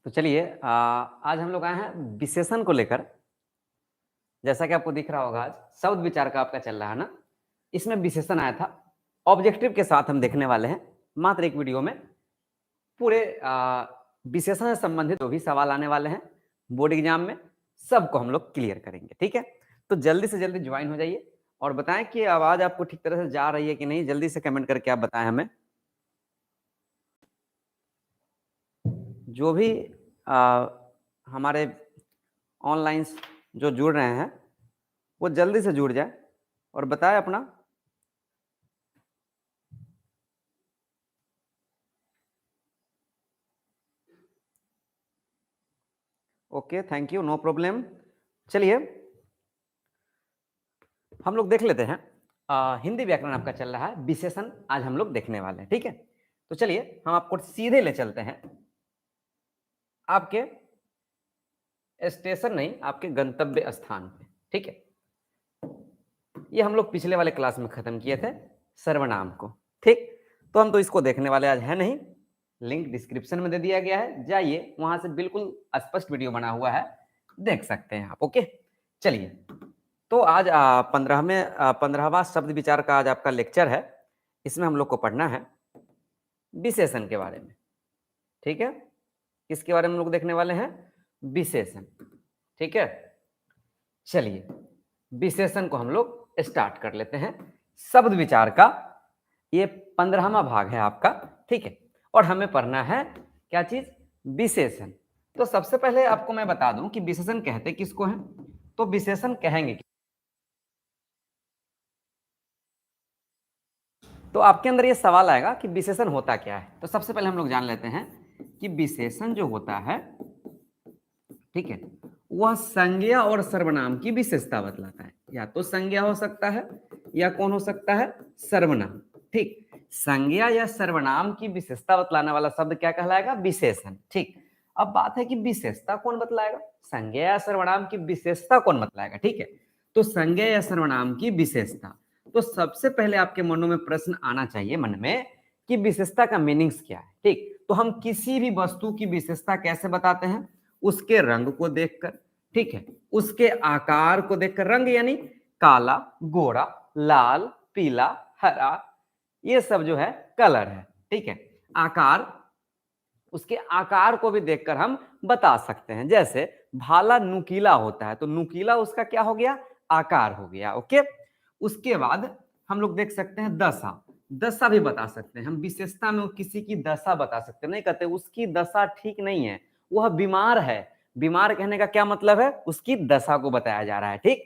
तो चलिए आज हम लोग आए हैं विशेषण को लेकर। जैसा कि आपको दिख रहा होगा, आज शब्द विचार का आपका चल रहा है ना। इसमें विशेषण आया था, ऑब्जेक्टिव के साथ हम देखने वाले हैं मात्र एक वीडियो में। पूरे विशेषण से संबंधित जो भी सवाल आने वाले हैं बोर्ड एग्जाम में, सबको हम लोग क्लियर करेंगे। ठीक है, तो जल्दी से जल्दी ज्वाइन हो जाइए और बताएं कि आवाज आपको ठीक तरह से जा रही है कि नहीं। जल्दी से कमेंट करके आप बताएं हमें। जो भी हमारे ऑनलाइन जो जुड़ रहे हैं वो जल्दी से जुड़ जाए और बताएं अपना। Okay, thank you, no problem. चलिए हम लोग देख लेते हैं। हिंदी व्याकरण आपका चल रहा है, विशेषण आज हम लोग देखने वाले हैं। ठीक है, तो चलिए हम आपको सीधे ले चलते हैं आपके स्टेशन नहीं, आपके गंतव्य स्थान पे। ठीक है, ये हम लोग पिछले वाले क्लास में खत्म किए थे सर्वनाम को। ठीक, तो हम तो इसको देखने वाले आज है नहीं। लिंक डिस्क्रिप्शन में दे दिया गया है, जाइए वहां से बिल्कुल स्पष्ट वीडियो बना हुआ है, देख सकते हैं आप। ओके, चलिए तो आज 15वां शब्द विचार का आज आपका लेक्चर है। इसमें हम लोग को पढ़ना है विशेषण के बारे में। ठीक है, किसके बारे में हम लोग देखने वाले हैं? विशेषण। ठीक है, चलिए विशेषण को हम लोग स्टार्ट कर लेते हैं। शब्द विचार का ये 15वां भाग है आपका। ठीक है, और हमें पढ़ना है क्या चीज? विशेषण। तो सबसे पहले आपको मैं बता दूं कि विशेषण कहते किसको हैं। तो विशेषण कहेंगे, तो आपके अंदर ये सवाल आएगा कि विशेषण होता क्या है। तो सबसे पहले हम लोग जान लेते हैं कि विशेषण जो होता है, ठीक है, वह संज्ञा और सर्वनाम की विशेषता बतलाता है। या तो संज्ञा हो सकता है या कौन हो सकता है? सर्वनाम। ठीक, संज्ञा या सर्वनाम की विशेषता बतलाने वाला शब्द क्या कहलाएगा? विशेषण। ठीक, अब बात है कि विशेषता कौन बतलाएगा? संज्ञा या सर्वनाम की विशेषता कौन बतलाएगा? ठीक है, तो संज्ञा या सर्वनाम की विशेषता। तो सबसे पहले आपके मनों में प्रश्न आना चाहिए मन में कि विशेषता का मीनिंग्स क्या है। ठीक, तो हम किसी भी वस्तु की विशेषता कैसे बताते हैं? उसके रंग को देखकर। ठीक है, उसके आकार को देखकर। रंग यानी काला, गोरा, लाल, पीला, हरा, ये सब जो है कलर है। ठीक है, आकार, उसके आकार को भी देखकर हम बता सकते हैं। जैसे भाला नुकीला होता है, तो नुकीला उसका क्या हो गया? आकार हो गया। ओके, उसके बाद हम लोग देख सकते हैं दशा। दशा भी बता सकते हैं हम, विशेषता में किसी की दशा बता सकते हैं। नहीं कहते उसकी दशा ठीक नहीं है, वह बीमार है। बीमार कहने का क्या मतलब है? उसकी दशा को बताया जा रहा है। ठीक,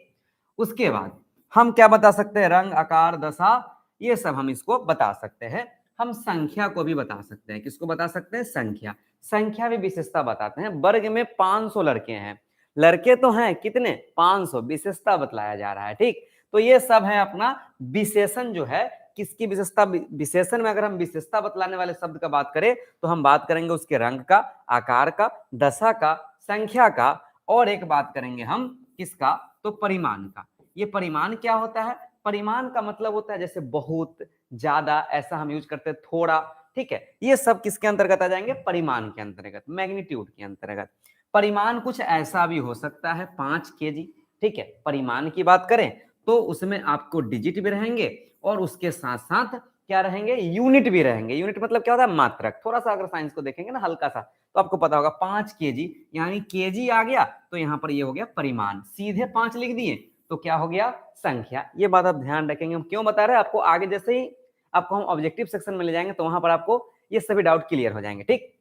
उसके बाद हम क्या बता सकते हैं? रंग, आकार, दशा, ये सब हम इसको बता सकते हैं। हम संख्या को भी बता सकते हैं। किसको बता सकते हैं? संख्या। संख्या भी विशेषता बताते हैं। वर्ग में 500 लड़के हैं, लड़के तो हैं कितने? 500, विशेषता बतलाया जा रहा है। ठीक, तो ये सब है अपना विशेषण जो है। किसकी विशेषता? विशेषण में अगर हम विशेषता बतलाने वाले शब्द का बात करें तो हम बात करेंगे उसके रंग का, आकार का, दशा का, संख्या का, और एक बात करेंगे हम किसका? तो परिमाण का। ये परिमाण क्या होता है? परिमाण का मतलब होता है जैसे बहुत, ज्यादा, ऐसा हम यूज करते हैं, थोड़ा। ठीक है, ये सब किसके अंतर्गत आ जाएंगे? परिमाण के अंतर्गत, मैग्नीट्यूड के अंतर्गत। परिमाण कुछ ऐसा भी हो सकता है 5 kg। ठीक है, परिमाण की बात करें तो उसमें आपको डिजिट भी रहेंगे और उसके साथ साथ क्या रहेंगे? यूनिट भी रहेंगे। यूनिट मतलब क्या होता है? मात्रक। थोड़ा सा अगर साइंस को देखेंगे ना हल्का सा, तो आपको पता होगा 5 kg यानी केजी आ गया, तो यहाँ पर ये हो गया परिमाण। सीधे 5 लिख दिए तो क्या हो गया? संख्या। ये बात आप ध्यान रखेंगे। हम क्यों बता रहे हैं आपको? आगे जैसे ही आपको हम ऑब्जेक्टिव सेक्शन में ले जाएंगे तो वहां पर आपको ये सभी डाउट क्लियर हो जाएंगे। ठीक,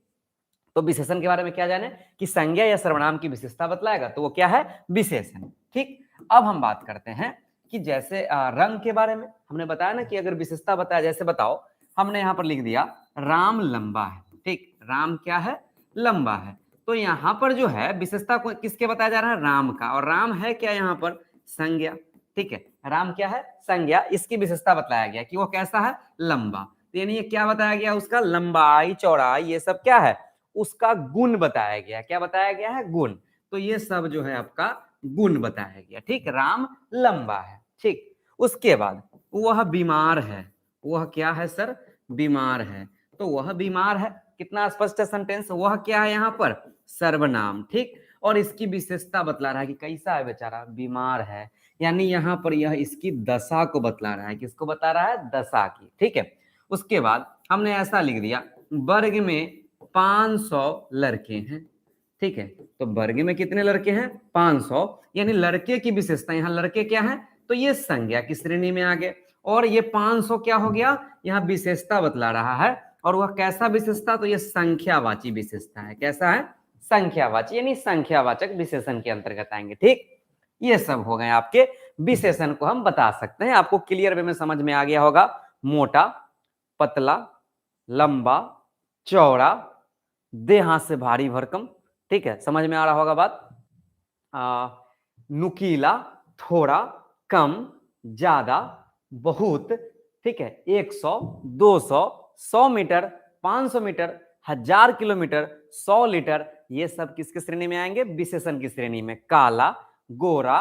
तो विशेषण के बारे में क्या जाने कि संज्ञा या सर्वनाम की विशेषता बतलाएगा, तो वो क्या है? विशेषण। ठीक, अब हम बात करते हैं कि जैसे रंग के बारे में हमने बताया ना कि अगर विशेषता बताया, जैसे बताओ, हमने यहाँ पर लिख दिया राम लंबा है। ठीक, राम क्या है? लंबा है। तो यहाँ पर जो है विशेषता को किसके बताया जा रहा है? राम का। और राम है क्या यहाँ पर? संज्ञा। ठीक है, राम क्या है? संज्ञा। इसकी विशेषता बताया गया कि वो कैसा है? लंबा। तो यानी ये क्या बताया गया? उसका लंबाई, चौड़ाई, ये सब क्या है? उसका गुण बताया गया। क्या बताया गया है? गुण। तो ये सब जो है आपका गुण बताया गया। ठीक, राम लंबा है। ठीक, उसके बाद वह बीमार है। वह क्या है सर? बीमार है। तो वह बीमार है। कितना स्पष्ट है सेंटेंस, वह क्या है यहाँ पर, सर्वनाम। ठीक, और इसकी विशेषता बतला रहा है कि कैसा है बेचारा, बीमार है, यानी यहाँ पर यह इसकी दशा को बतला रहा है। किसको बता रहा है, दशा की। ठीक है, उसके बाद हमने ऐसा लिख दिया, वर्ग में 500 लड़के हैं। ठीक है, तो वर्ग में कितने लड़के हैं, 500, यानी लड़के की विशेषता, यहाँ लड़के क्या है, तो ये संज्ञा की श्रेणी में आ गए, और ये 500 क्या हो गया, यहाँ विशेषता बतला रहा है। और वह कैसा विशेषता, तो ये संख्यावाची विशेषता है। कैसा है, संख्यावाची, यानी संख्यावाचक विशेषण के अंतर्गत आएंगे। ठीक, ये सब हो गए आपके विशेषण को हम बता सकते हैं। आपको क्लियर वे में समझ में आ गया होगा। मोटा, पतला, लंबा, चौड़ा, देह हाथ से भारी भरकम। ठीक है, समझ में आ रहा होगा बात। नुकीला, थोड़ा, कम, ज्यादा, बहुत। ठीक है, 100, 200, 100 मीटर, 500 मीटर, 1000 किलोमीटर, 100 लीटर, ये सब किसके श्रेणी में आएंगे, विशेषण की श्रेणी में। काला, गोरा,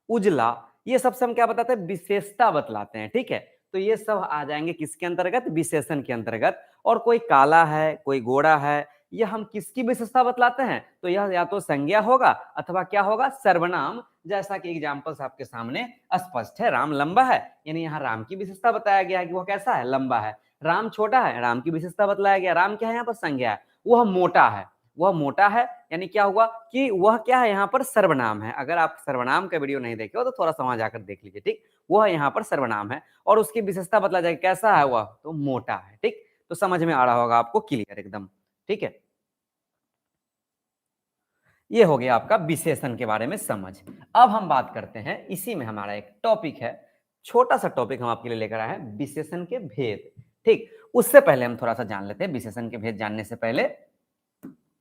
उजला, ये सब से हम क्या बताते हैं, विशेषता बतलाते हैं। ठीक है, तो ये सब आ जाएंगे किसके अंतर्गत, विशेषण के अंतर्गत। और कोई काला है, कोई गोरा है, यह हम किसकी विशेषता बतलाते हैं, तो यह या तो संज्ञा होगा अथवा क्या होगा, सर्वनाम। जैसा कि एग्जांपल्स आपके सामने स्पष्ट है। राम लंबा है, यानी यहाँ राम की विशेषता बताया गया है कि वह कैसा है, लंबा है। राम छोटा है, राम की विशेषता बतलाया गया। राम क्या है, यहाँ पर संज्ञा है, वह मोटा है। वह मोटा है, यानी क्या हुआ कि वह क्या है, यहाँ पर सर्वनाम है। अगर आप सर्वनाम का वीडियो नहीं देखे हो तो थोड़ा सा वहां जाकर देख लीजिए। ठीक, वह यहाँ पर सर्वनाम है, और उसकी विशेषता बतला जाएगी कैसा है वह, तो मोटा है। ठीक, तो समझ में आ रहा होगा आपको, क्लियर एकदम। ठीक है, ये हो गया आपका विशेषण के बारे में समझ। अब हम बात करते हैं, इसी में हमारा एक टॉपिक है, छोटा सा टॉपिक हम आपके लिए लेकर आए हैं, विशेषण के भेद। ठीक, उससे पहले हम थोड़ा सा जान लेते हैं। विशेषण के भेद जानने से पहले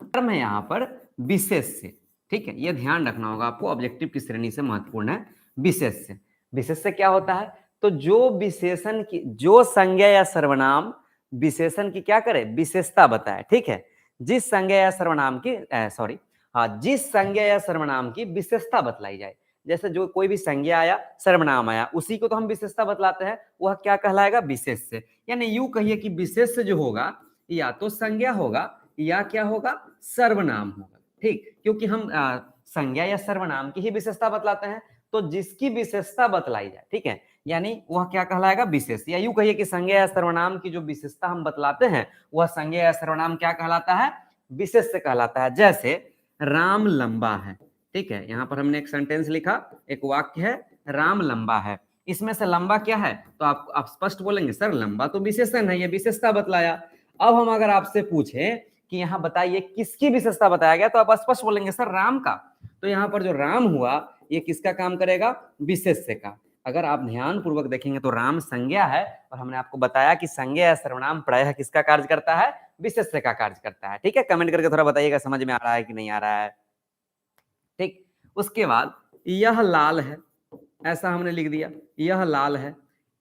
टर्म है यहाँ पर विशेष से। ठीक है, ये ध्यान रखना होगा आपको, ऑब्जेक्टिव की श्रेणी से महत्वपूर्ण है विशेष से। विशेष से क्या होता है, तो जो विशेषण की, जो संज्ञा या सर्वनाम विशेषण की क्या करे, विशेषता बताए। ठीक है, जिस संज्ञा या सर्वनाम की सॉरी हाँ, जिस संज्ञा या सर्वनाम की विशेषता बतलाई जाए। जैसे जो कोई भी संज्ञा आया, सर्वनाम आया, उसी को तो हम विशेषता बतलाते हैं, वह क्या कहलाएगा, विशेष से। यानी यूं कहिए कि विशेष से जो होगा, या तो संज्ञा होगा या क्या होगा, सर्वनाम होगा। ठीक, क्योंकि हम संज्ञा या सर्वनाम की ही विशेषता बतलाते हैं, तो जिसकी विशेषता बतलाई जाए, ठीक है, यानी वह क्या कहलाएगा, विशेष। या यूं कहिए कि संज्ञा या सर्वनाम की जो विशेषता हम बतलाते हैं, वह संज्ञा या सर्वनाम क्या कहलाता है, विशेष से कहलाता है। जैसे राम लंबा है। ठीक है, यहां पर हमने एक सेंटेंस लिखा, एक वाक्य है, राम लंबा है। इसमें से लंबा क्या है, तो आप स्पष्ट बोलेंगे, सर लंबा तो विशेषण है, ये विशेषता बतलाया। अब हम अगर आपसे पूछे कि यहाँ बताइए किसकी विशेषता बताया गया, तो आप स्पष्ट बोलेंगे, सर राम का। तो यहाँ पर जो राम हुआ, ये किसका काम करेगा, विशेष से का। अगर आप ध्यान पूर्वक देखेंगे तो राम संज्ञा है, और हमने आपको बताया कि संज्ञा या सर्वनाम प्रायः किसका कार्य करता है, विशेष से का कार्य करता है। ठीक है, कमेंट करके थोड़ा बताइएगा समझ में आ रहा है कि नहीं आ रहा है। ठीक, उसके बाद यह लाल है, ऐसा हमने लिख दिया, यह लाल है।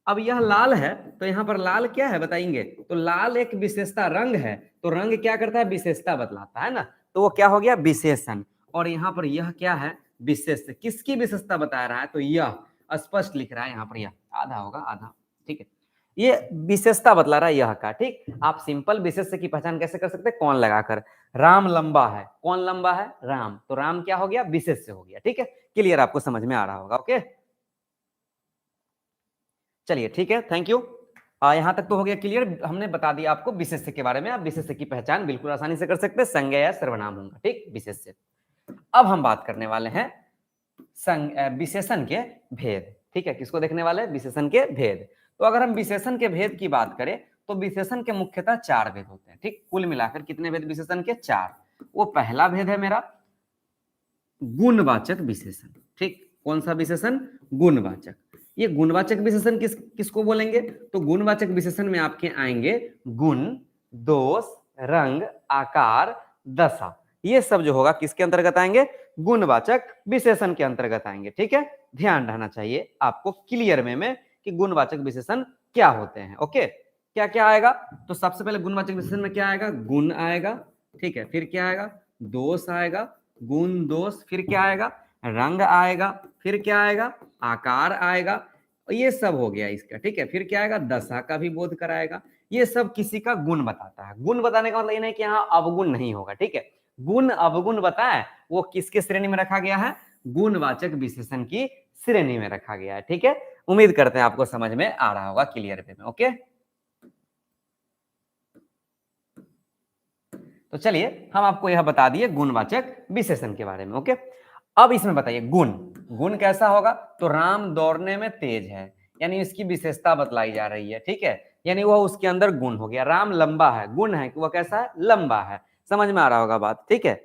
अब यह लाल है, तो यहाँ पर लाल क्या है बताएंगे, तो लाल एक विशेषता, रंग है, तो रंग क्या करता है, विशेषता बतलाता है ना, तो वो क्या हो गया, विशेषण। और यहाँ पर यह क्या है, विशेष। किसकी विशेषता बता रहा है, तो यह स्पष्ट लिख रहा है यहाँ पर, यह आधा होगा, आधा। ठीक है, ये विशेषता बतला रहा है यह का। ठीक, आप सिंपल विशेष की पहचान कैसे कर सकते हैं, कौन लगाकर। राम लंबा है, कौन लंबा है, राम, तो राम क्या हो गया, विशेष से हो गया। ठीक है, क्लियर, आपको समझ में आ रहा होगा। ओके, चलिए ठीक है, थैंक यू। यहां तक तो हो गया क्लियर, हमने बता दिया आपको विशेष्य के बारे में। आप विशेष्य की पहचान बिल्कुल आसानी से कर सकते हैं, संज्ञा या सर्वनाम होगा। ठीक, विशेष्य। अब हम बात करने वाले हैं विशेषण के भेद। ठीक है, किसको देखने वाले हैं, विशेषण के भेद। तो अगर हम विशेषण के भेद की बात करें, तो विशेषण के मुख्यतः 4 भेद होते हैं। ठीक, कुल मिलाकर कितने भेद विशेषण के, 4। वो पहला भेद है मेरा गुणवाचक विशेषण। ठीक, कौन सा विशेषण, गुणवाचक। ये गुणवाचक विशेषण किसको बोलेंगे, तो गुणवाचक विशेषण में आपके आएंगे गुण, दोष, रंग, आकार, दशा। ये सब जो होगा किसके अंतर्गत आएंगे, गुणवाचक विशेषण के अंतर्गत आएंगे। ठीक है, ध्यान रहना चाहिए आपको क्लियर में कि गुणवाचक विशेषण क्या होते हैं। ओके, क्या क्या आएगा, तो सबसे पहले गुणवाचक विशेषण में क्या आएगा, गुण आएगा। ठीक है, फिर क्या आएगा, दोष आएगा, गुण दोष, फिर क्या आएगा, रंग आएगा, फिर क्या आएगा, आकार आएगा, ये सब हो गया इसका। ठीक है, फिर क्या आएगा, दशा का भी बोध कराएगा। ये सब किसी का गुण बताता है। गुण बताने का मतलब ये नहीं कि यहाँ अवगुण नहीं होगा, ठीक है। गुण अवगुण बताए वो किसके श्रेणी में रखा गया है, गुणवाचक विशेषण की श्रेणी में रखा गया है, ठीक है। उम्मीद करते हैं आपको समझ में आ रहा होगा, क्लियर वे में, ओके। तो चलिए हम आपको यह बता दिए गुणवाचक विशेषण के बारे में, ओके। अब इसमें बताइए गुण, गुण कैसा होगा, तो राम दौड़ने में तेज है, यानी इसकी विशेषता बतलाई जा रही है, ठीक है। यानी वह उसके अंदर गुण हो गया। राम लंबा है, गुण है कि वह कैसा है, लंबा है। समझ में आ रहा होगा बात, ठीक है।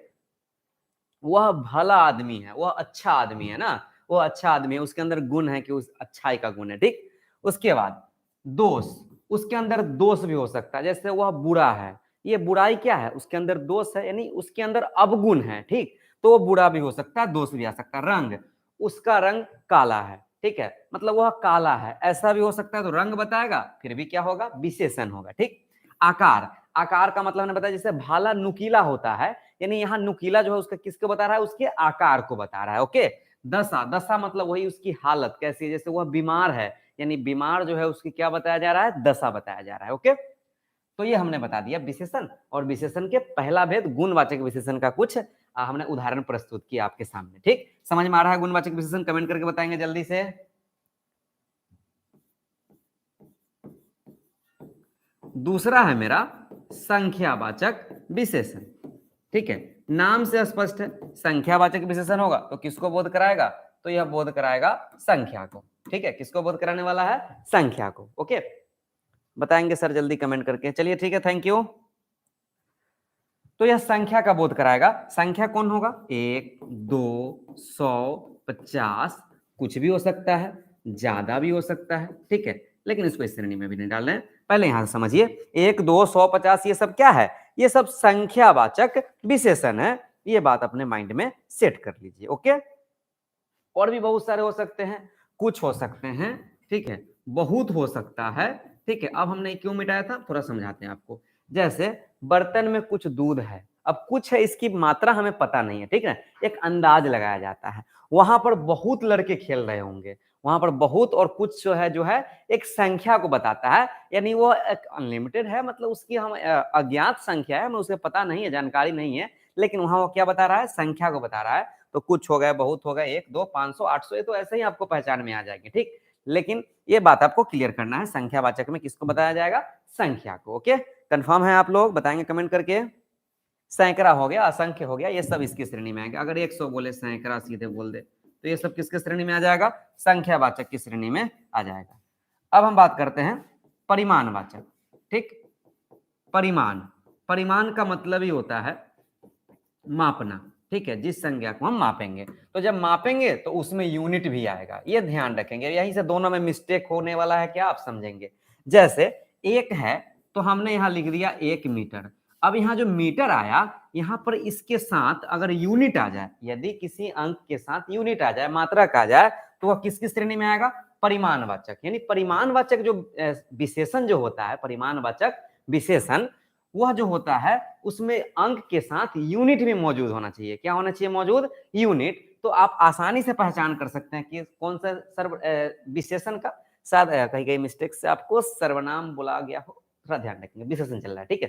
वह भला आदमी है, वह अच्छा आदमी है ना, वो अच्छा आदमी है, उसके अंदर गुण है कि उस अच्छाई का गुण है, ठीक। उसके बाद दोष, उसके अंदर दोष भी हो सकता है, जैसे वह बुरा है, ये बुराई क्या है, उसके अंदर दोष है, यानी उसके अंदर अवगुण है, ठीक। तो वो बुरा भी हो सकता है, दोष भी आ सकता है। रंग, उसका रंग काला है, ठीक है, मतलब वह काला है, ऐसा भी हो सकता है, तो रंग बताएगा, फिर भी क्या होगा, विशेषण होगा, ठीक। आकार, आकार का मतलब मैंने बताया, जैसे भाला नुकीला होता है, यानी यहाँ नुकीला जो है उसका किसको बता रहा है, उसके आकार को बता रहा है, ओके। दशा, दशा मतलब वही उसकी हालत कैसी है, जैसे वह बीमार है, यानी बीमार जो है उसकी क्या बताया जा रहा है, दशा बताया जा रहा है, ओके। तो ये हमने बता दिया विशेषण, और विशेषण के पहला भेद गुणवाचक विशेषण का कुछ हमने उदाहरण प्रस्तुत किया आपके सामने, ठीक। समझ में आ रहा है गुणवाचक विशेषण, कमेंट करके बताएंगे जल्दी से। दूसरा है मेरा संख्यावाचक विशेषण, ठीक है। नाम से स्पष्ट है, संख्यावाचक विशेषण होगा तो किसको बोध कराएगा, तो यह बोध कराएगा संख्या को, ठीक है। किसको बोध कराने वाला है, संख्या को, ओके। बताएंगे सर जल्दी कमेंट करके, चलिए ठीक है, थैंक यू। तो यह संख्या का बोध कराएगा। संख्या कौन होगा, 1 2 100 50, कुछ भी हो सकता है, ज्यादा भी हो सकता है, ठीक है। लेकिन इसको इस श्रेणी में भी नहीं डालना है, पहले यहां से समझिए। 1 2 100 50 ये सब क्या है, ये सब संख्यावाचक विशेषण है, ये बात अपने माइंड में सेट कर लीजिए, ओके। और भी बहुत सारे हो सकते हैं, कुछ हो सकते हैं, ठीक है, बहुत हो सकता है, ठीक है। अब हमने क्यों मिटाया था, थोड़ा समझाते हैं आपको। जैसे बर्तन में कुछ दूध है, अब कुछ है, इसकी मात्रा हमें पता नहीं है, ठीक है, एक अंदाज लगाया जाता है। वहां पर बहुत लड़के खेल रहे होंगे, वहां पर बहुत और कुछ जो है एक संख्या को बताता है, यानी वो एक अनलिमिटेड है, मतलब उसकी हम अज्ञात संख्या है, हमें उसे पता नहीं है, जानकारी नहीं है, लेकिन वहां वो क्या बता रहा है, संख्या को बता रहा है। तो कुछ हो गए, बहुत हो गए, 1 2 500 800, ये तो ऐसे ही आपको पहचान में आ जाएगी, ठीक। लेकिन ये बात आपको क्लियर करना है, संख्यावाचक में किसको बताया जाएगा, संख्या को, ओके। कंफर्म है आप लोग, बताएंगे कमेंट करके। सैकड़ा हो गया, असंख्य हो गया, ये सब इसकी श्रेणी में आएगा। अगर 100 बोले, सैकड़ा सीधे बोल दे, तो ये सब किसके श्रेणी में आ जाएगा, संख्यावाचक की श्रेणी में आ जाएगा। अब हम बात करते हैं परिमाणवाचक, ठीक। परिमाण, परिमाण का मतलब ही होता है मापना, ठीक है, जिस संज्ञा को हम मापेंगे, तो जब मापेंगे तो उसमें यूनिट भी आएगा, ये ध्यान रखेंगे। यहीं से दोनों में मिस्टेक होने वाला है, क्या आप समझेंगे। जैसे एक है, तो हमने यहां लिख दिया 1 मीटर। अब यहाँ जो मीटर आया, यहाँ पर इसके साथ अगर यूनिट आ जाए, यदि किसी अंक के साथ यूनिट आ जाए, मात्रक आ जाए, तो वह किसकी श्रेणी में आएगा, परिमाणवाचक। यानी परिमाणवाचक जो विशेषण जो होता है, परिमाणवाचक विशेषण, वह जो होता है उसमें अंक के साथ यूनिट भी मौजूद होना चाहिए। क्या होना चाहिए, मौजूद यूनिट। तो आप आसानी से पहचान कर सकते हैं कि कौन सा सर्व विशेषण का, शायद कहीं कहीं मिस्टेक से आपको सर्वनाम बोला गया हो, थोड़ा ध्यान रखेंगे, विशेषण चल रहा है, ठीक है।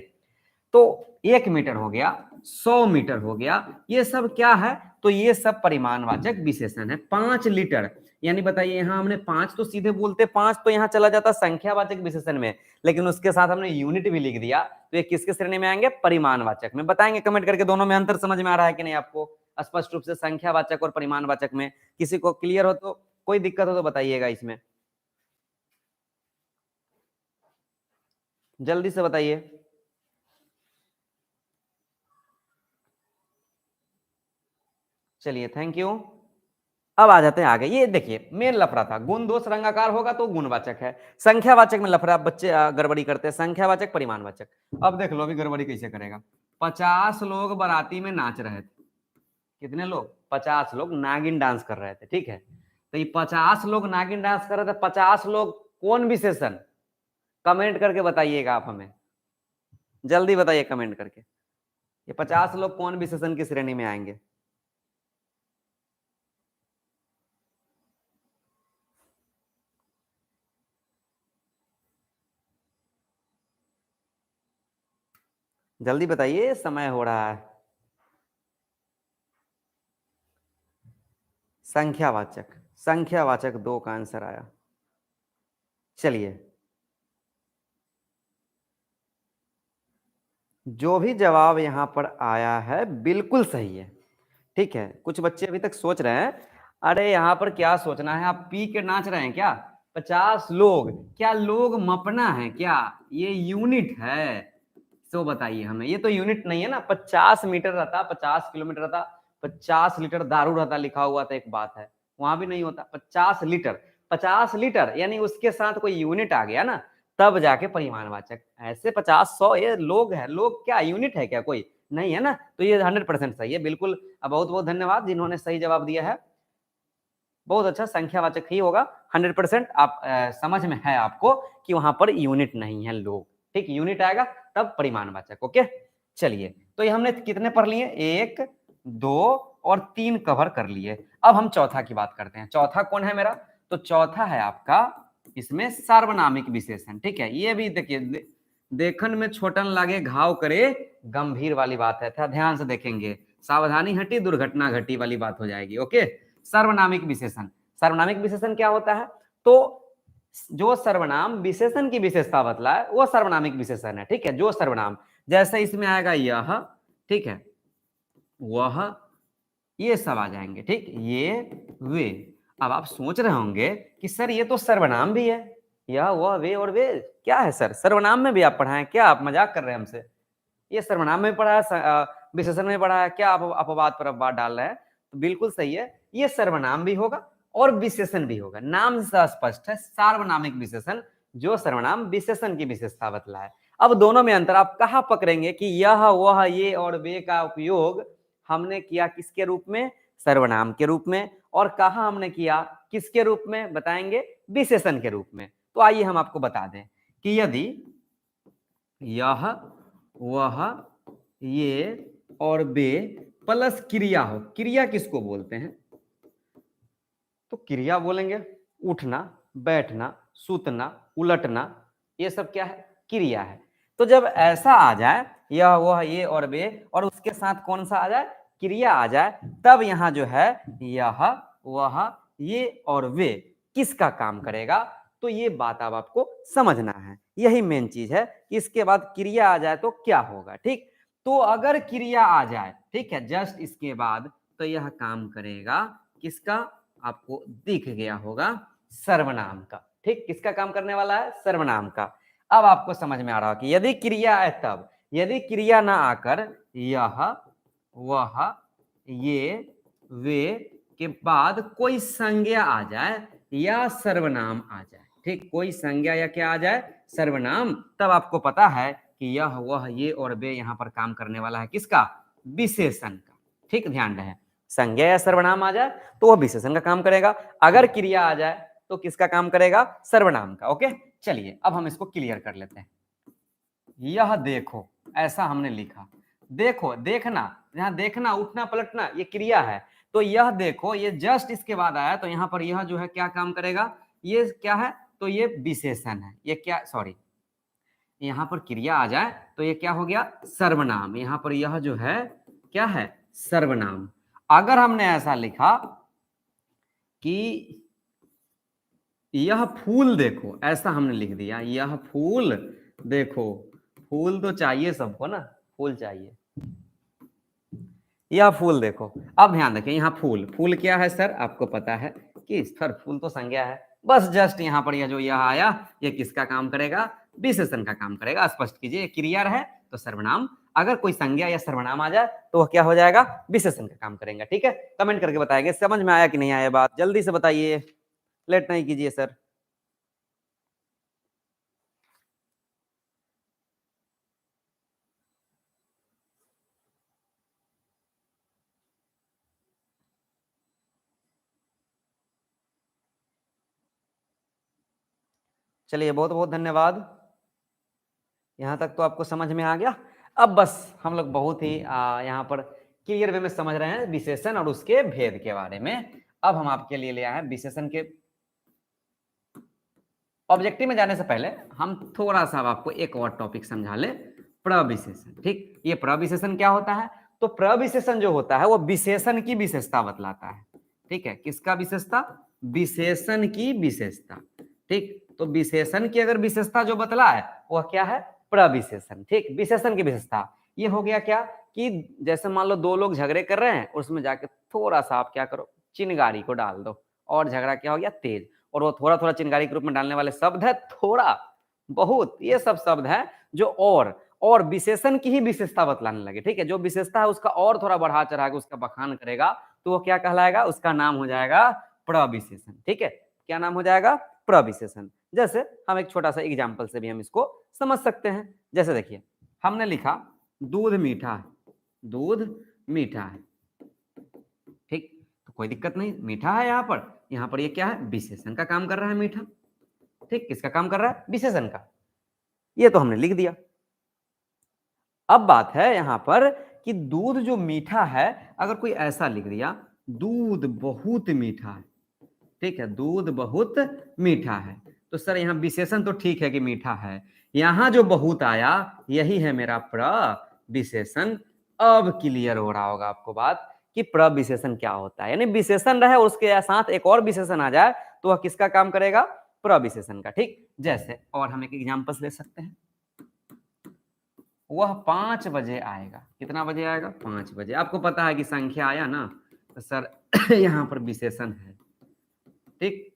तो 1 मीटर हो गया, 100 मीटर हो गया, ये सब क्या है, तो ये सब परिमाणवाचक विशेषण है। 5 लीटर, यानी बताइए, यहां हमने 5 तो सीधे बोलते, 5 तो यहां चला जाता संख्यावाचक विशेषण में, लेकिन उसके साथ हमने यूनिट भी लिख दिया, तो ये किसके श्रेणी में आएंगे, परिमाणवाचक में। बताएंगे कमेंट करके दोनों में अंतर समझ में आ रहा है कि नहीं आपको, स्पष्ट रूप से संख्यावाचक और परिमाणवाचक में। किसी को क्लियर हो तो, कोई दिक्कत हो तो बताइएगा इसमें, जल्दी से बताइए। चलिए थैंक यू। अब आ जाते हैं आगे। ये देखिए मेन लफड़ा था, गुण दोष रंगाकार होगा तो गुणवाचक है, संख्यावाचक में लफड़ा बच्चे गड़बड़ी करते हैं, संख्यावाचक परिमाणवाचक। अब देख लो अभी गड़बड़ी कैसे करेगा। 50 लोग बाराती में नाच रहे थे, कितने लोग, 50 लोग नागिन डांस कर रहे थे, ठीक है। तो ये 50 लोग नागिन डांस कर रहे थे, 50 लोग कौन विशेषण, कमेंट करके बताइएगा आप हमें, जल्दी बताइए कमेंट करके, ये 50 लोग कौन विशेषण की श्रेणी में आएंगे। जल्दी बताइए, समय हो रहा है। संख्यावाचक, संख्यावाचक 2 का आंसर आया। चलिए, जो भी जवाब यहाँ पर आया है बिल्कुल सही है। ठीक है, कुछ बच्चे अभी तक सोच रहे हैं, अरे यहाँ पर क्या सोचना है, आप पी के नाच रहे हैं क्या? 50 लोग, क्या लोग मपना है क्या? ये यूनिट है। तो बताइए हमें, ये तो यूनिट नहीं है ना। 50 मीटर रहता, 50 किलोमीटर रहता, 50 लीटर दारू रहता लिखा हुआ था, एक बात है, वहां भी नहीं होता। 50 लीटर, 50 लीटर यानी उसके साथ कोई यूनिट आ गया ना, तब जाके परिमाणवाचक। ऐसे 50 100 ये लोग है, लोग क्या यूनिट है क्या? कोई नहीं है ना। तो ये 100% सही है, बिल्कुल। बहुत बहुत धन्यवाद जिन्होंने सही जवाब दिया है। बहुत अच्छा, संख्यावाचक ही होगा 100%। आप समझ में है आपको कि वहां पर यूनिट नहीं है लोग। ठीक, यूनिट आएगा तब परिमाणवाचक। ओके, चलिए, तो ये हमने कितने पढ़ लिए? 1 2 और 3 कवर कर लिए। अब हम चौथा की बात करते हैं। चौथा कौन है मेरा? तो चौथा है आपका इसमें सार्वनामिक विशेषण। ठीक है, ये भी देखिए, देखन में छोटन लागे घाव करे, गंभीर वाली बात है, था ध्यान से देखेंगे। सावधानी हटी दुर्घटना घटी वाली बात हो जाएगी। ओके, सार्वनामिक विशेषण। सार्वनामिक विशेषण क्या होता है? तो जो सर्वनाम विशेषण की विशेषता बतलाए वो सर्वनामिक विशेषण है। ठीक है, जो सर्वनाम, जैसे इसमें आएगा यह, ठीक है, वह, ये सब आ जाएंगे। ठीक, ये वे। अब आप सोच रहे होंगे कि सर ये तो सर्वनाम भी है, यह वह वे और वे क्या है सर? सर्वनाम में भी आप पढ़ाएं क्या? आप मजाक कर रहे हैं हमसे? ये सर्वनाम में पढ़ा है, विशेषण में पढ़ा है क्या? आप अपवाद पर अपवाद डाल रहे हैं। तो बिल्कुल सही है, ये सर्वनाम भी होगा और विशेषण भी होगा। नाम से स्पष्ट है, सार्वनामिक विशेषण जो सर्वनाम विशेषण की विशेषता बतलाए। अब दोनों में अंतर आप कहाँ पकड़ेंगे कि यह वह ये और वे का उपयोग हमने किया किसके रूप में? सर्वनाम के रूप में। और कहा हमने किया किसके रूप में? बताएंगे, विशेषण के रूप में। तो आइए हम आपको बता दें कि यदि यह वह ये और वे प्लस क्रिया हो, क्रिया किसको बोलते हैं? तो क्रिया बोलेंगे उठना, बैठना, सूतना, उलटना, ये सब क्या है? क्रिया है। तो जब ऐसा आ जाए, यह वह ये और वे, और उसके साथ कौन सा आ जाए? क्रिया आ जाए, तब यहां जो है यह वह ये और वे किसका काम करेगा? तो ये बात अब आपको समझना है, यही मेन चीज है कि इसके बाद क्रिया आ जाए तो क्या होगा। ठीक, तो अगर क्रिया आ जाए, ठीक है, जस्ट इसके बाद, तो यह काम करेगा किसका? आपको दिख गया होगा, सर्वनाम का। ठीक, किसका काम करने वाला है? सर्वनाम का। अब आपको समझ में आ रहा है कि यदि क्रिया है तब, यदि क्रिया ना आकर यह वह ये वे के बाद कोई संज्ञा आ जाए या सर्वनाम आ जाए, ठीक, कोई संज्ञा या क्या आ जाए? सर्वनाम, तब आपको पता है कि यह वह ये और वे यहां पर काम करने वाला है किसका? विशेषण का। ठीक, ध्यान रहे, संज्ञा या सर्वनाम आ जाए तो वह विशेषण का काम करेगा, अगर क्रिया आ जाए तो किसका काम करेगा? सर्वनाम का। ओके, चलिए अब हम इसको क्लियर कर लेते हैं। यह देखो, ऐसा हमने लिखा, देखो, देखना, यहां देखना, उठना, पलटना, ये क्रिया है। तो यह देखो, ये जस्ट इसके बाद आया, तो यहां पर यह जो है क्या काम करेगा? ये क्या है? तो ये विशेषण है। ये क्या, सॉरी, यहां पर क्रिया आ जाए तो ये क्या हो गया? सर्वनाम। यहां पर यह जो है क्या है? सर्वनाम। अगर हमने ऐसा लिखा कि यह फूल देखो, ऐसा हमने लिख दिया, यह फूल देखो, फूल तो चाहिए सबको ना, फूल चाहिए, यह फूल देखो। अब ध्यान रखें, यहाँ फूल, फूल क्या है सर? आपको पता है कि सर फूल तो संज्ञा है, बस जस्ट यहाँ पर यह जो यह आया, ये किसका काम करेगा? विशेषण का काम करेगा। स्पष्ट कीजिए, क्रिया रहे तो सर्वनाम, अगर कोई संज्ञा या सर्वनाम आ जाए तो वह क्या हो जाएगा? विशेषण का काम करेगा। ठीक है, कमेंट करके बताएंगे समझ में आया कि नहीं आया बात, जल्दी से बताइए, लेट नहीं कीजिए सर। चलिए, बहुत बहुत धन्यवाद। यहाँ तक तो आपको समझ में आ गया। अब बस हम लोग बहुत ही यहाँ पर क्लियर वे में समझ रहे हैं विशेषण और उसके भेद के बारे में। अब हम आपके लिए ले आए हैं विशेषण के ऑब्जेक्टिव में जाने से पहले हम थोड़ा सा आपको एक और टॉपिक समझा ले, प्रविशेषण। ठीक, ये प्रविशेषण क्या होता है? तो प्रविशेषण जो होता है वो विशेषण की विशेषता बतलाता है। ठीक है, किसका विशेषता? विशेषण की विशेषता। ठीक, तो विशेषण की अगर विशेषता जो बतला है वह क्या है? प्रविशेषण। ठीक, विशेषण की विशेषता ये हो गया क्या कि जैसे मान लो दो लोग झगड़े कर रहे हैं, उसमें जाके थोड़ा सा आप क्या करो, चिनगारी को डाल दो और झगड़ा क्या हो गया? तेज। और वो थोड़ा थोड़ा चिनगारी के रूप में डालने वाले शब्द है थोड़ा, बहुत, ये सब शब्द है जो और विशेषण की ही विशेषता बतलाने लगे। ठीक है, जो विशेषता है उसका और थोड़ा बढ़ा चढ़ा के उसका बखान करेगा तो वो क्या कहलाएगा? उसका नाम हो जाएगा प्रविशेषण। ठीक है, क्या नाम हो जाएगा? प्रविशेषण। जैसे हम एक छोटा सा एग्जाम्पल से भी हम इसको समझ सकते हैं। जैसे देखिए, हमने लिखा दूध मीठा है, दूध मीठा है। ठीक, तो कोई दिक्कत नहीं, मीठा है यहाँ पर ये क्या है? विशेषण का काम कर रहा है मीठा। ठीक, किसका काम कर रहा है? विशेषण का। ये तो हमने लिख दिया। अब बात है यहां पर कि दूध जो मीठा है, अगर कोई ऐसा लिख दिया दूध बहुत मीठा है। ठीक है, दूध बहुत मीठा है, तो सर यहाँ विशेषण तो ठीक है कि मीठा है, यहां जो बहुत आया यही है मेरा प्रविशेषण। अब क्लियर हो रहा होगा आपको बात कि प्रविशेषण क्या होता है। यानी विशेषण रहे उसके साथ एक और विशेषण आ जाए तो वह किसका काम करेगा? प्रविशेषण का। ठीक, जैसे और हम एक एग्जाम्पल ले सकते हैं, वह 5 बजे आएगा। कितना बजे आएगा? 5 बजे। आपको पता है कि संख्या आया ना, तो सर यहाँ पर विशेषण है। ठीक,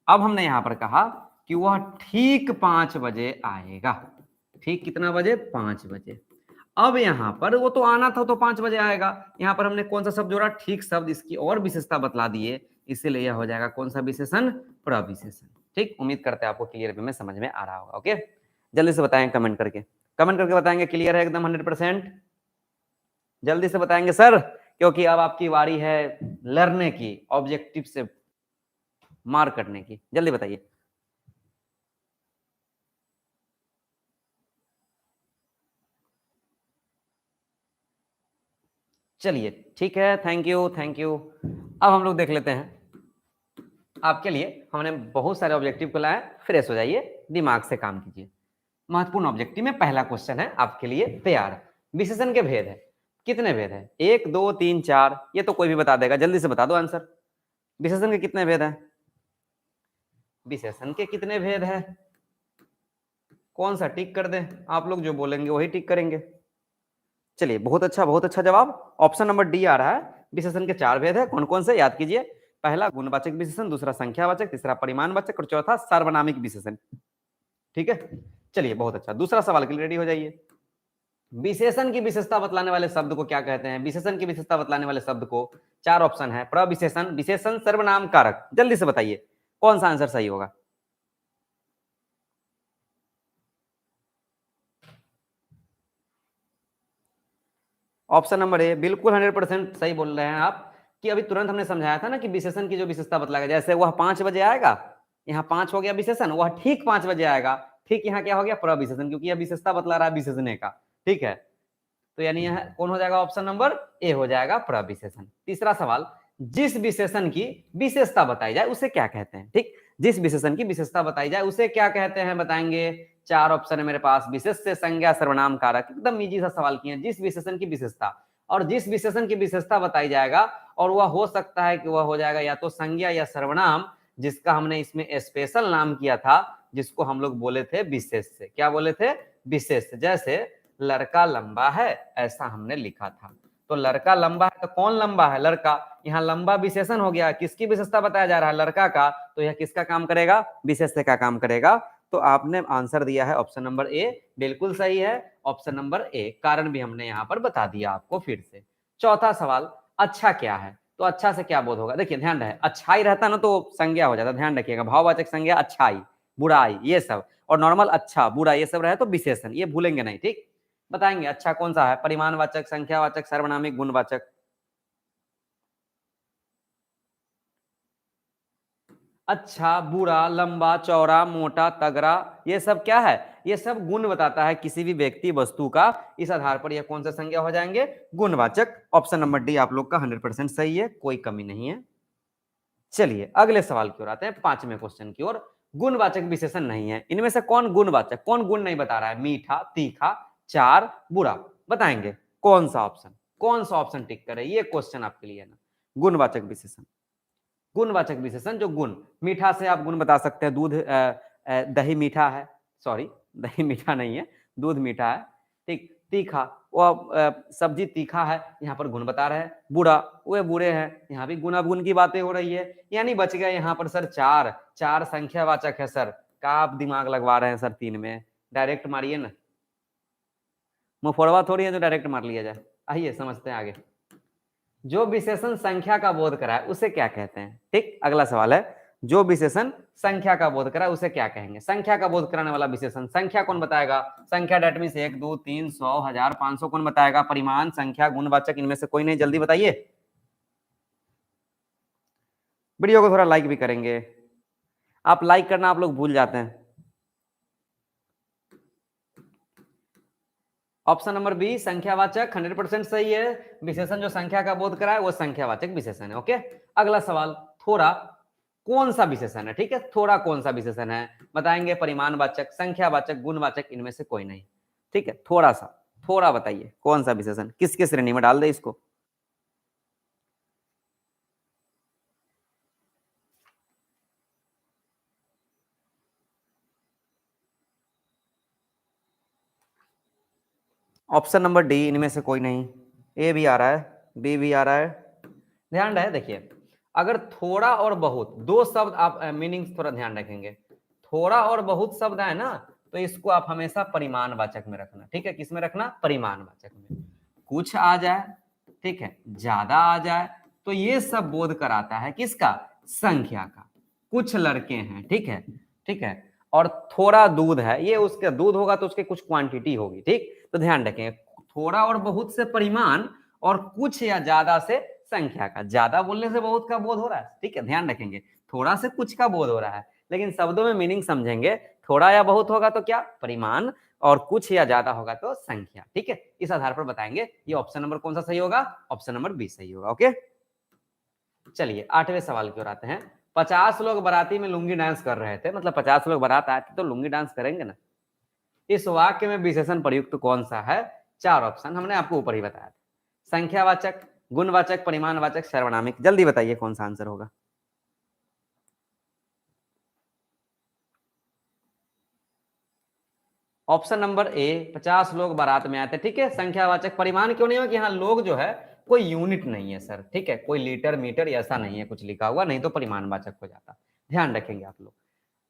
अब हमने यहां पर कहा कि वह ठीक 5 बजे आएगा। ठीक कितना बजे? 5 बजे। अब यहां पर वो तो आना था तो 5 बजे आएगा, यहां पर हमने कौन सा शब्द जोड़ा? ठीक शब्द, इसकी और विशेषता बतला दिए, इसीलिए यह हो जाएगा कौन सा विशेषण? प्रविशेषण। ठीक, उम्मीद करते हैं आपको क्लियर वे में समझ में आ रहा होगा। ओके, जल्दी से बताएं कमेंट करके, कमेंट करके बताएंगे क्लियर है एकदम 100%। जल्दी से बताएंगे सर, क्योंकि अब आपकी बारी है लर्ने की, ऑब्जेक्टिव से मार्क करने की। जल्दी बताइए। चलिए ठीक है, थैंक यू थैंक यू। अब हम लोग देख लेते हैं, आपके लिए हमने बहुत सारे ऑब्जेक्टिव को लाया, फ्रेश हो जाइए, दिमाग से काम कीजिए। महत्वपूर्ण ऑब्जेक्टिव में पहला क्वेश्चन है आपके लिए तैयार। विशेषण के भेद है, कितने भेद है? 1 2 3 4, ये तो कोई भी बता देगा, जल्दी से बता दो आंसर। विशेषण के कितने भेद है? विशेषण के कितने भेद है? कौन सा टिक कर दे? आप लोग जो बोलेंगे वही टिक करेंगे। चलिए, बहुत अच्छा जवाब, ऑप्शन नंबर डी आ रहा है। विशेषण के 4 भेद है, कौन कौन से? याद कीजिए, पहला गुणवाचक विशेषण, दूसरा संख्यावाचक, तीसरा परिमाणवाचक और चौथा सार्वनामिक विशेषण। ठीक है, चलिए बहुत अच्छा। दूसरा सवाल के लिए रेडी हो जाइए। विशेषण की विशेषता बतलाने वाले शब्द को क्या कहते हैं? विशेषण की विशेषता बतलाने वाले शब्द को 4 ऑप्शन है, प्रविशेषण, विशेषण, सर्वनाम, कारक। जल्दी से बताइए कौन सा आंसर सही होगा। ऑप्शन नंबर ए, बिल्कुल 100% सही बोल रहे हैं आप, कि अभी तुरंत हमने समझाया था ना कि विशेषण की जो विशेषता बतलाएगा, जैसे वह 5 बजे आएगा, यहाँ 5 हो गया विशेषण, वह ठीक 5 बजे आएगा। ठीक, यहाँ क्या हो गया? प्रविशेषण, क्योंकि यह विशेषता बतला रहा है विशेषण का। ठीक है, तो यानी यह कौन हो जाएगा? ऑप्शन नंबर ए हो जाएगा, प्रविशेषण। तीसरा सवाल, जिस विशेषण की विशेषता बताई जाए उसे क्या कहते हैं? ठीक, जिस विशेषण की विशेषता बताई जाए उसे क्या कहते हैं, बताएंगे। 4 ऑप्शन है मेरे पास, विशेष्य, संज्ञा, सर्वनाम, कारक। एकदम इजी सा सवाल किए, जिस विशेषण की विशेषता, और जिस विशेषण की विशेषता बताई जाएगा, और वह हो सकता है कि वह हो जाएगा या तो संज्ञा या सर्वनाम, जिसका हमने इसमें स्पेशल नाम किया था, जिसको हम लोग बोले थे विशेष्य। क्या बोले थे? विशेष्य। जैसे लड़का लंबा है, ऐसा हमने लिखा था, तो लड़का लंबा है तो कौन लंबा है? लड़का। यहाँ लंबा विशेषण हो गया, किसकी विशेषता बताया जा रहा है? लड़का का, तो यह किसका काम करेगा? विशेष्य का काम करेगा। तो आपने आंसर दिया है ऑप्शन नंबर ए, बिल्कुल सही है, ऑप्शन नंबर ए। कारण भी हमने यहाँ पर बता दिया आपको फिर से। चौथा सवाल, अच्छा क्या है? तो अच्छा से क्या बोध होगा? देखिए ध्यान रहे, अच्छाई रहता ना तो संज्ञा हो जाता, ध्यान रखिएगा, भाववाचक संज्ञा, अच्छाई, बुराई, ये सब, और नॉर्मल अच्छा बुरा ये सब रहे तो विशेषण, ये भूलेंगे नहीं। ठीक, बताएंगे अच्छा कौन सा है? परिमाणवाचक, संख्यावाचक, सर्वनामिक, गुणवाचक। अच्छा, बुरा, लंबा, चौड़ा, मोटा, तगड़ा, ये सब क्या है? ये सब गुण बताता है किसी भी व्यक्ति वस्तु का। इस आधार पर ये कौन सा संज्ञा हो जाएंगे? गुणवाचक। ऑप्शन नंबर डी आप लोग का 100% सही है, कोई कमी नहीं है। चलिए अगले सवाल की ओर आते हैं, 5वें क्वेश्चन की ओर। गुणवाचक विशेषण नहीं है, इनमें से कौन गुणवाचक, कौन गुण नहीं बता रहा है? मीठा, तीखा, चार बुरा। बताएंगे कौन सा ऑप्शन टिक करे, ये क्वेश्चन आपके लिए है ना। गुणवाचक विशेषण, गुणवाचक विशेषण जो गुण, मीठा से आप गुण बता सकते हैं, दूध दही मीठा है, सॉरी दही मीठा नहीं है, दूध मीठा है, ठीक। तीखा, वो सब्जी तीखा है, यहाँ पर गुण बता रहे हैं। बुरा, वे बुरे हैं, यहाँ भी गुण अवगुण की बातें हो रही है। यानी बच गए यहाँ पर सर चार, चार संख्यावाचक है सर। का आप दिमाग लगवा रहे हैं सर तीन में, डायरेक्ट मारिए ना, मुफड़वा थोड़ी है जो डायरेक्ट मार लिया जाए। आइए समझते हैं आगे। जो विशेषण संख्या का बोध कराए उसे क्या कहते हैं, ठीक। अगला सवाल है, जो विशेषण संख्या का बोध कराए उसे क्या कहेंगे। संख्या का बोध कराने वाला विशेषण, संख्या कौन बताएगा, संख्या डेट मीन्स 1 2 3 100 1000 500 कौन बताएगा, परिमाण, संख्या, गुणवाचक, इनमें से कोई नहीं, जल्दी बताइए। वीडियो को थोड़ा लाइक भी करेंगे, आप लाइक करना आप लोग भूल जाते हैं। ऑप्शन नंबर बी संख्यावाचक 100% सही है। विशेषण जो संख्या का बोध कराए वो संख्यावाचक विशेषण है। ओके, अगला सवाल, थोड़ा कौन सा विशेषण है, ठीक है, थोड़ा कौन सा विशेषण है, बताएंगे परिमाणवाचक, संख्यावाचक, गुणवाचक, इनमें से कोई नहीं, ठीक है। थोड़ा सा, थोड़ा बताइए कौन सा विशेषण, किसके श्रेणी में डाल दे इसको। ऑप्शन नंबर डी, इनमें से कोई नहीं। ए भी आ रहा है, बी भी आ रहा है। ध्यान रहे, देखिए अगर थोड़ा और बहुत दो शब्द आप मीनिंग थोड़ा ध्यान रखेंगे, थोड़ा और बहुत शब्द है ना, तो इसको आप हमेशा परिमाणवाचक में रखना, ठीक है। किस में रखना, परिमाणवाचक में। कुछ आ जाए, ठीक है, ज्यादा आ जाए, तो ये सब बोध कराता है किसका, संख्या का। कुछ लड़के हैं, ठीक है, ठीक है, और थोड़ा दूध है, ये उसके दूध होगा तो उसके कुछ क्वांटिटी होगी, ठीक। तो ध्यान रखें, थोड़ा और बहुत से परिमाण, और कुछ या ज्यादा से संख्या का। ज्यादा बोलने से बहुत का बोध हो रहा है, ठीक है, ध्यान रखेंगे, थोड़ा से कुछ का बोध हो रहा है, लेकिन शब्दों में मीनिंग समझेंगे। थोड़ा या बहुत होगा तो क्या, परिमाण, और कुछ या ज्यादा होगा तो संख्या, ठीक है। इस आधार पर बताएंगे ये ऑप्शन नंबर कौन सा सही होगा, ऑप्शन नंबर बी सही होगा। ओके, चलिए 8वें सवाल की ओर आते हैं। 50 लोग बाराती में लुंगी डांस कर रहे थे, मतलब 50 लोग बारात आए थे तो लुंगी डांस करेंगे ना। इस वाक्य में विशेषण प्रयुक्त कौन सा है, चार ऑप्शन हमने आपको ऊपर ही बताया था, संख्यावाचक, गुणवाचक, परिमाणवाचक, सर्वनामिक, जल्दी बताइए कौन सा आंसर होगा। ऑप्शन नंबर ए, 50 लोग बारात में आए थे, ठीक है, संख्यावाचक। परिमाण क्यों नहीं हो कि यहाँ लोग जो है कोई यूनिट नहीं है सर, ठीक है, कोई लीटर मीटर ऐसा नहीं है कुछ लिखा हुआ, नहीं तो परिमाणवाचक हो जाता, ध्यान रखेंगे आप लोग।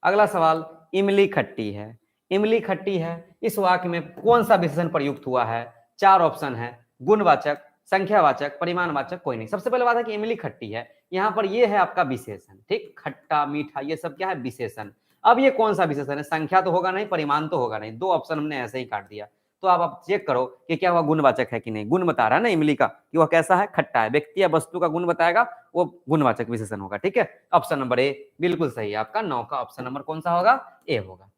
अगला सवाल, इमली खट्टी है, इमली खट्टी है, इस वाक्य में कौन सा विशेषण प्रयुक्त हुआ है, चार ऑप्शन है, गुणवाचक, संख्यावाचक, परिमाणवाचक, कोई नहीं। सबसे पहले बात है कि इमली खट्टी है, यहाँ पर ये है आपका विशेषण, ठीक, खट्टा मीठा ये सब क्या है, विशेषण। अब ये कौन सा विशेषण है, संख्या तो होगा नहीं, परिमाण तो होगा नहीं, दो ऑप्शन हमने ऐसे ही काट दिया। तो आप चेक करो कि क्या वह गुणवाचक है कि नहीं। गुण बता रहा है ना इमली का कि वह कैसा है, खट्टा है, व्यक्ति या वस्तु का गुण बताएगा, वो गुणवाचक विशेषण होगा, ठीक है। ऑप्शन नंबर ए बिल्कुल सही है आपका, 9 का ऑप्शन नंबर कौन सा होगा, ए होगा।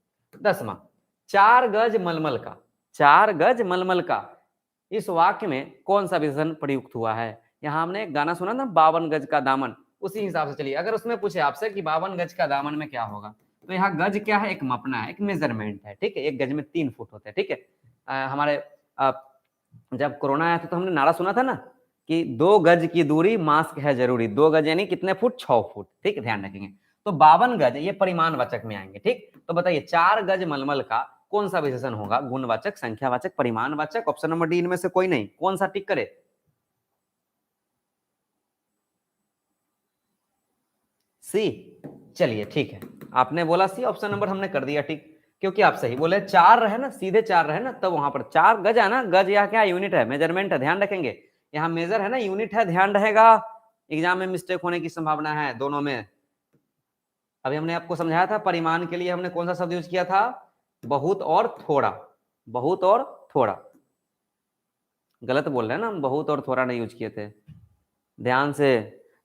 10वां, 4 गज मलमल का, 4 गज मलमल का, इस वाक्य में कौन सा विशेषण प्रयुक्त हुआ है। यहाँ हमने एक गाना सुना ना, 52 गज का दामन, उसी हिसाब से चलिए। अगर उसमें पूछे आपसे कि 52 गज का दामन में क्या होगा, तो यहाँ गज क्या है, एक मपना है, एक मेजरमेंट है, ठीक है, एक गज में 3 फुट होते हैं, ठीक है। हमारे जब कोरोना आया था तो हमने नारा सुना था ना कि 2 गज की दूरी मास्क है जरूरी, 2 गज यानी कितने फुट, 6 फुट, ठीक है, ध्यान रखेंगे। तो 52 गज ये परिमाणवाचक में आएंगे, ठीक। तो बताइए 4 गज मलमल का कौन सा विशेषण होगा, गुणवाचक, संख्यावाचक, परिमाणवाचक, ऑप्शन नंबर डी इनमें से कोई नहीं, कौन सा टिक करे, सी। चलिए ठीक है, आपने बोला सी, ऑप्शन नंबर हमने कर दिया टिक, क्योंकि आप सही बोले, 4 रहे ना, सीधे 4 रहे ना, तब वहां पर 4 गज है ना, गज यहाँ क्या यूनिट है, मेजरमेंट है, ध्यान रखेंगे। यहाँ मेजर है ना, यूनिट है, ध्यान रहेगा, एग्जाम में मिस्टेक होने की संभावना है दोनों में। अभी हमने आपको समझाया था, परिमाण के लिए हमने कौन सा शब्द यूज किया था, बहुत और थोड़ा, बहुत और थोड़ा, गलत बोल रहे हैं ना, हम बहुत और थोड़ा नहीं यूज किए थे, ध्यान से।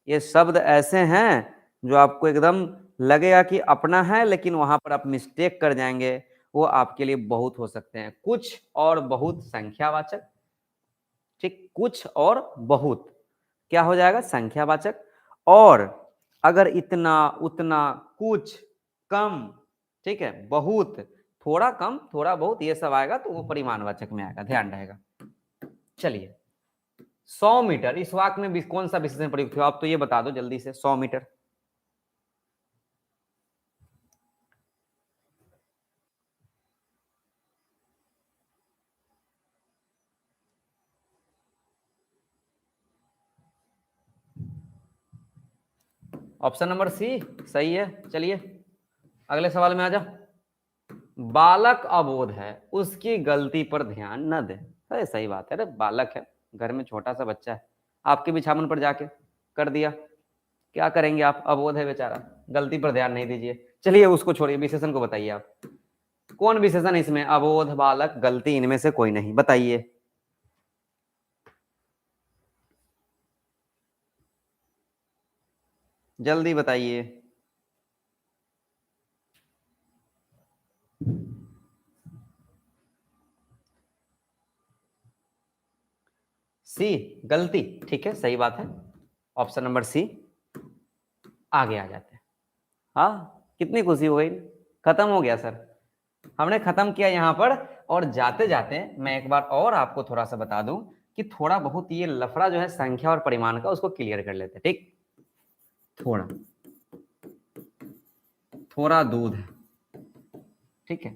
ये शब्द ऐसे हैं जो आपको एकदम लगेगा कि अपना है, लेकिन वहां पर आप मिस्टेक कर जाएंगे, वो आपके लिए बहुत हो सकते हैं। कुछ और बहुत संख्यावाचक, ठीक, कुछ और बहुत क्या हो जाएगा, संख्यावाचक। और अगर इतना उतना कुछ कम, ठीक है, बहुत थोड़ा कम थोड़ा बहुत ये सब आएगा तो वो परिमाणवाचक में आएगा, ध्यान रहेगा। चलिए 100 मीटर इस वाक्य में कौन सा विशेषण प्रयुक्त हुआ, आप तो ये बता दो जल्दी से। 100 मीटर ऑप्शन नंबर सी सही है। चलिए अगले सवाल में आ जा। बालक अबोध है, उसकी गलती पर ध्यान न दे। अरे सही बात है, अरे बालक है, घर में छोटा सा बच्चा है, आपके बिछावन पर जाके कर दिया, क्या करेंगे आप, अबोध है बेचारा, गलती पर ध्यान नहीं दीजिए। चलिए उसको छोड़िए, विशेषण को बताइए आप, कौन विशेषण इसमें, अबोध, बालक, गलती, इनमें से कोई नहीं, बताइए। जल्दी बताइए। सी गलती, ठीक है सही बात है, ऑप्शन नंबर सी। आगे आ जाते हैं। हाँ कितनी खुशी हो गई, खत्म हो गया सर, हमने खत्म किया यहाँ पर। और जाते जाते मैं एक बार और आपको थोड़ा सा बता दूं कि थोड़ा बहुत ये लफड़ा जो है संख्या और परिमाण का, उसको क्लियर कर लेते हैं, ठीक। थोड़ा थोड़ा दूध है, ठीक है,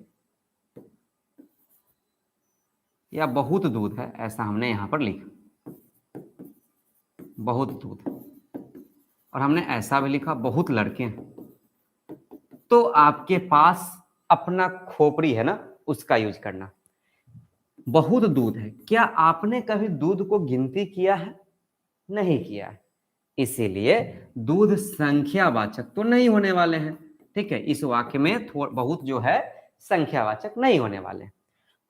या बहुत दूध है, ऐसा हमने यहां पर लिखा, बहुत दूध, और हमने ऐसा भी लिखा बहुत लड़के हैं। तो आपके पास अपना खोपड़ी है ना, उसका यूज करना। बहुत दूध है, क्या आपने कभी दूध को गिनती किया है, नहीं किया है, इसीलिए दूध संख्यावाचक तो नहीं होने वाले हैं, ठीक है। इस वाक्य में बहुत जो है संख्यावाचक नहीं होने वाले।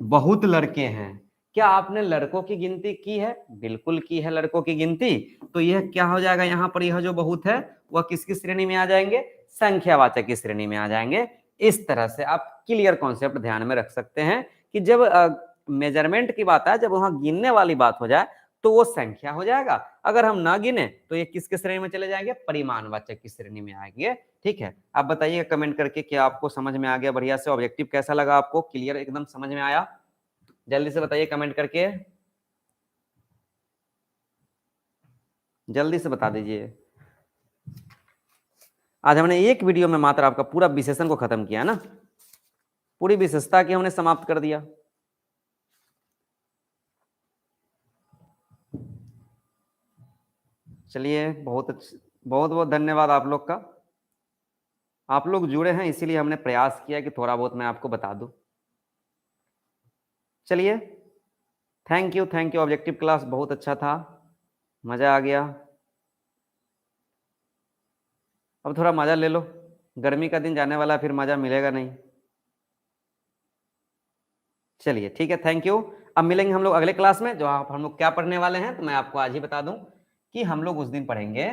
बहुत लड़के हैं, क्या आपने लड़कों की गिनती की है, बिल्कुल की है लड़कों की गिनती, तो यह क्या हो जाएगा यहाँ पर, यह जो बहुत है वह किसकी श्रेणी में आ जाएंगे, संख्यावाचक की श्रेणी में आ जाएंगे। इस तरह से आप क्लियर कॉन्सेप्ट ध्यान में रख सकते हैं कि जब मेजरमेंट की बात है, जब वहां गिनने वाली बात हो जाए तो वो संख्या हो जाएगा, अगर हम ना गिने तो ये किसके श्रेणी में चले जाएंगे, परिमाणवाचक की श्रेणी में आएंगे, ठीक है। आप बताइए कमेंट करके क्या आपको समझ में आ गया बढ़िया से, ऑब्जेक्टिव कैसा लगा आपको, क्लियर एकदम समझ में आया, जल्दी से बताइए कमेंट करके, जल्दी से बता दीजिए। आज हमने एक वीडियो में मात्र आपका पूरा विशेषण को खत्म किया ना, पूरी विशेषता की हमने समाप्त कर दिया। चलिए बहुत बहुत धन्यवाद आप लोग का, आप लोग जुड़े हैं इसीलिए हमने प्रयास किया कि थोड़ा बहुत मैं आपको बता दूं। चलिए थैंक यू ऑब्जेक्टिव क्लास बहुत अच्छा था, मजा आ गया। अब थोड़ा मजा ले लो, गर्मी का दिन जाने वाला, फिर मजा मिलेगा नहीं। चलिए ठीक है, थैंक यू। अब मिलेंगे हम लोग अगले क्लास में, जो आप हम लोग क्या पढ़ने वाले हैं तो मैं आपको आज ही बता दूं कि हम लोग उस दिन पढ़ेंगे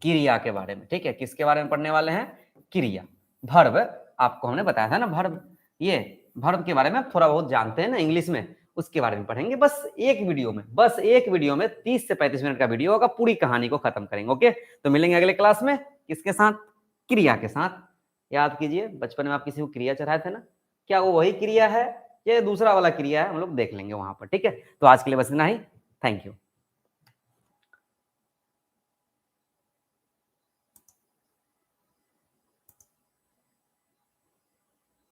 क्रिया के बारे में, ठीक है। किसके बारे में पढ़ने वाले हैं, क्रिया, भर्व, आपको हमने बताया था ना भर्व, ये भर्व के बारे में आप थोड़ा बहुत जानते हैं ना इंग्लिश में, उसके बारे में पढ़ेंगे। बस एक वीडियो में, 30 से 35 मिनट का वीडियो होगा, पूरी कहानी को खत्म करेंगे, ओके। तो मिलेंगे अगले क्लास में, किसके साथ, क्रिया के साथ। याद कीजिए बचपन में आप किसी को क्रिया चढ़ाए थे ना, क्या वो वही क्रिया है या दूसरा वाला क्रिया है, हम लोग देख लेंगे वहां पर, ठीक है। तो आज के लिए बस इतना ही, थैंक यू।